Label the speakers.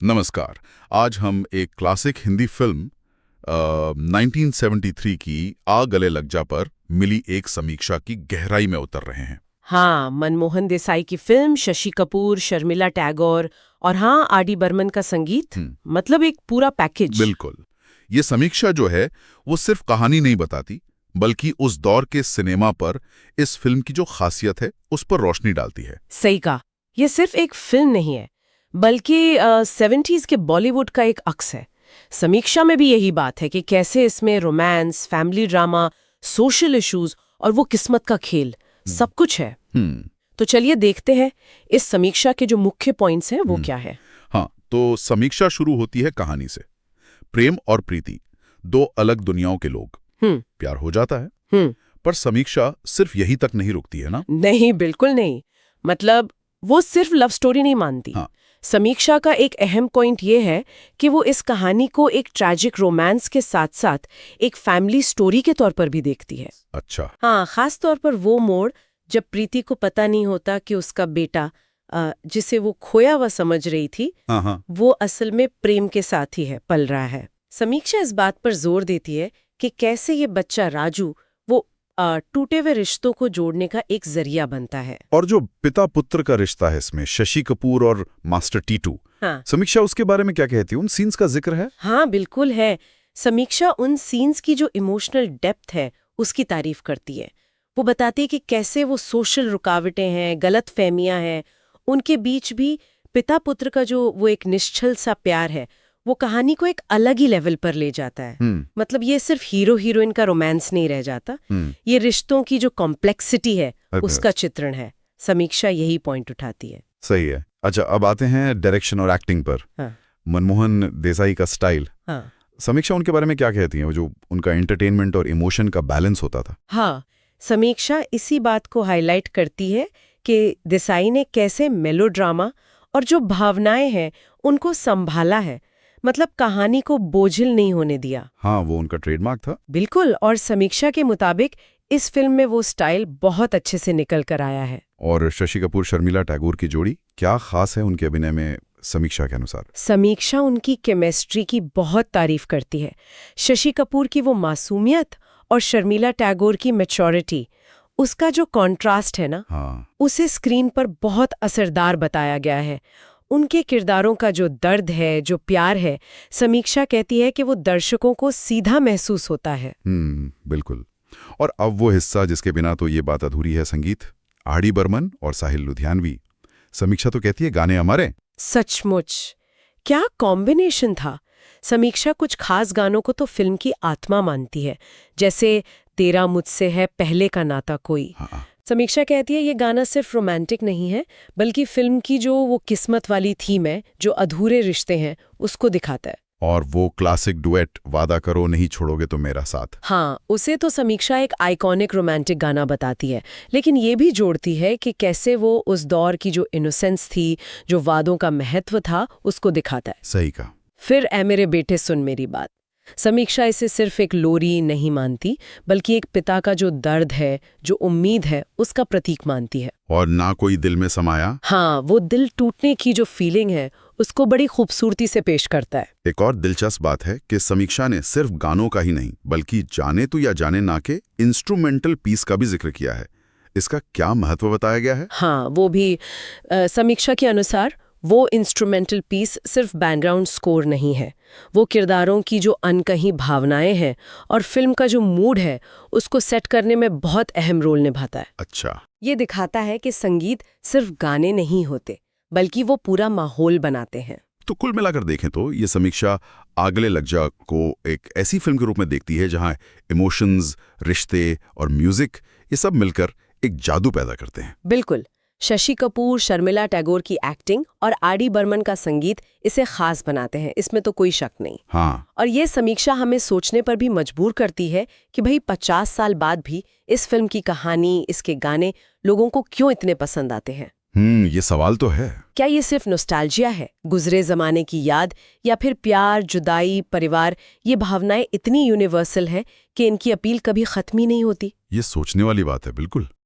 Speaker 1: नमस्कार। आज हम एक क्लासिक हिंदी फिल्म 1973 की आ गले लग जा पर मिली एक समीक्षा की गहराई में उतर रहे हैं।
Speaker 2: हाँ, मनमोहन देसाई की फिल्म, शशि कपूर, शर्मिला टैगोर और हाँ, आर.डी. बर्मन का संगीत। मतलब एक पूरा पैकेज।
Speaker 1: बिल्कुल। ये समीक्षा जो है वो सिर्फ कहानी नहीं बताती, बल्कि उस दौर के सिनेमा पर इस फिल्म की जो खासियत है उस पर रोशनी डालती है।
Speaker 2: सही कहा। ये सिर्फ एक फिल्म नहीं है, बल्कि 70s के बॉलीवुड का एक अक्स है। समीक्षा में भी यही बात है कि कैसे इसमें romance, family drama, social issues और वो किस्मत का खेल सब कुछ है। तो चलिए देखते हैं इस समीक्षा के जो मुख्य पॉइंट्स हैं वो क्या है।
Speaker 1: हाँ, तो समीक्षा शुरू होती है कहानी से। प्रेम और प्रीति, दो अलग दुनियाओं के लोग। प्यार हो जाता है। पर समीक्षा सिर्फ यही तक नहीं रुकती है ना?
Speaker 2: नहीं, बिल्कुल नहीं। मतलब वो सिर्फ लव स्टोरी नहीं मानती।
Speaker 1: हाँ।
Speaker 2: समीक्षा का एक अहम पॉइंट ये है कि वो इस कहानी को एक ट्रैजिक रोमांस के साथ साथ एक फैमिली स्टोरी के तौर पर भी देखती है।
Speaker 1: अच्छा।
Speaker 2: हाँ, खास तौर पर वो मोड़ जब प्रीति को पता नहीं होता कि उसका बेटा, जिसे वो खोया हुआ समझ रही थी, वो असल में प्रेम के साथ ही है, पल रहा है। समीक्षा इस बात पर जोर देती है कि कैसे ये बच्चा राजू वो टूटे हुए रिश्तों को जोड़ने का एक जरिया बनता है।
Speaker 1: और जो पिता पुत्र का रिश्ता है इसमें, शशि कपूर और मास्टर टीटू,
Speaker 2: हाँ।
Speaker 1: समीक्षा उसके बारे में क्या कहती है? उन सीन्स का जिक्र है?
Speaker 2: हाँ, बिल्कुल है। समीक्षा उन सीन्स की जो इमोशनल डेप्थ है उसकी तारीफ करती है। वो बताती है कि कैसे वो सोशल रुकावटें हैं, गलत फहमियां हैं, उनके बीच भी पिता पुत्र का जो वो एक निश्चल सा प्यार है, वो कहानी को एक अलग ही लेवल पर ले जाता है। मतलब ये सिर्फ हीरो हीरोइन का रोमांस नहीं रह जाता, ये रिश्तों की जो कॉम्प्लेक्सिटी है उसका चित्रण है। समीक्षा यही पॉइंट उठाती है।
Speaker 1: सही है। अच्छा, अब आते हैं डायरेक्शन और एक्टिंग पर।
Speaker 2: हाँ।
Speaker 1: मनमोहन देसाई का स्टाइल।
Speaker 2: हाँ।
Speaker 1: समीक्षा उनके बारे में क्या कहती है? वो जो उनका एंटरटेनमेंट और इमोशन का बैलेंस होता था।
Speaker 2: हाँ, समीक्षा इसी बात को हाईलाइट करती है कि देसाई ने कैसे मेलोड्रामा और जो भावनाएं हैं उनको संभाला है। मतलब कहानी को बोझिल नहीं होने दिया।
Speaker 1: हाँ, वो उनका ट्रेडमार्क था।
Speaker 2: बिल्कुल। और समीक्षा के मुताबिक इस फिल्म में वो स्टाइल बहुत अच्छे से निकल कर आया है।
Speaker 1: और शशि कपूर शर्मिला टैगोर की जोड़ी क्या खास है उनके अभिनय में समीक्षा के अनुसार?
Speaker 2: समीक्षा उनकी केमिस्ट्री की बहुत तारीफ करती है। शशि कपूर की वो मासूमियत और शर्मिला टैगोर की मैच्योरिटी, उसका जो कॉन्ट्रास्ट है ना, उसे स्क्रीन पर बहुत असरदार बताया गया है। उनके किरदारों का जो दर्द है, जो प्यार है, समीक्षा कहती है कि वो दर्शकों को सीधा महसूस होता है।
Speaker 1: बिल्कुल। और अब वो हिस्सा जिसके बिना तो ये बात अधूरी है, संगीत। आर.डी. बर्मन और साहिल लुधियानवी। समीक्षा तो कहती है गाने अमर हैं।
Speaker 2: सचमुच, क्या कॉम्बिनेशन था। समीक्षा कुछ खास गानों को तो फिल्म की आत्मा मानती है, जैसे तेरा मुझसे है पहले का नाता कोई। समीक्षा कहती है ये गाना सिर्फ रोमांटिक नहीं है, बल्कि फिल्म की जो वो किस्मत वाली थीम है, जो अधूरे रिश्ते हैं, उसको दिखाता है।
Speaker 1: और वो क्लासिक डुएट, वादा करो नहीं छोड़ोगे तो मेरा साथ।
Speaker 2: हाँ, उसे तो समीक्षा एक आइकॉनिक रोमांटिक गाना बताती है, लेकिन ये भी जोड़ती है कि कैसे वो उस दौर की जो इनोसेंस थी, जो वादों का महत्व था, उसको दिखाता है।
Speaker 1: सही कहा।
Speaker 2: फिर ऐ मेरे बेटे सुन मेरी बात। समीक्षा इसे सिर्फ एक लोरी नहीं मानती, बल्कि एक पिता का जो दर्द है, जो उम्मीद है, उसका प्रतीक मानती है।
Speaker 1: और ना कोई दिल में समाया।
Speaker 2: हाँ, वो दिल टूटने की जो फीलिंग है उसको बड़ी खूबसूरती से पेश करता है।
Speaker 1: एक और दिलचस्प बात है कि समीक्षा ने सिर्फ गानों का ही नहीं, बल्कि जाने तो या जाने ना के इंस्ट्रूमेंटल पीस का भी जिक्र किया है। इसका क्या महत्व बताया गया है?
Speaker 2: हाँ, वो भी समीक्षा के अनुसार वो इंस्ट्रूमेंटल पीस सिर्फ बैकग्राउंड स्कोर नहीं है, वो किरदारों की जो अनकही भावनाएं हैं और फिल्म का जो मूड है उसको सेट करने में बहुत अहम रोल निभाता है।
Speaker 1: अच्छा।
Speaker 2: ये दिखाता है कि संगीत सिर्फ गाने नहीं होते, बल्कि वो पूरा माहौल बनाते हैं।
Speaker 1: तो कुल मिलाकर देखें तो ये समीक्षा आगले लग जा को एक ऐसी फिल्म के रूप में देखती है जहां इमोशंस, रिश्ते और म्यूजिक, ये सब मिलकर एक जादू पैदा करते हैं।
Speaker 2: बिल्कुल। शशि कपूर, शर्मिला टैगोर की एक्टिंग और आर.डी. बर्मन का संगीत इसे खास बनाते हैं, इसमें तो कोई शक नहीं।
Speaker 1: हाँ।
Speaker 2: और ये समीक्षा हमें सोचने पर भी मजबूर करती है कि भाई 50 साल बाद भी इस फिल्म की कहानी, इसके गाने लोगों को क्यों इतने पसंद आते हैं।
Speaker 1: ये सवाल तो है।
Speaker 2: क्या ये सिर्फ नॉस्टैल्जिया है, गुजरे जमाने की याद, या फिर प्यार, जुदाई, परिवार, ये भावनाएं इतनी यूनिवर्सल हैं कि इनकी अपील कभी खत्म ही नहीं होती।
Speaker 1: ये सोचने वाली बात है। बिल्कुल।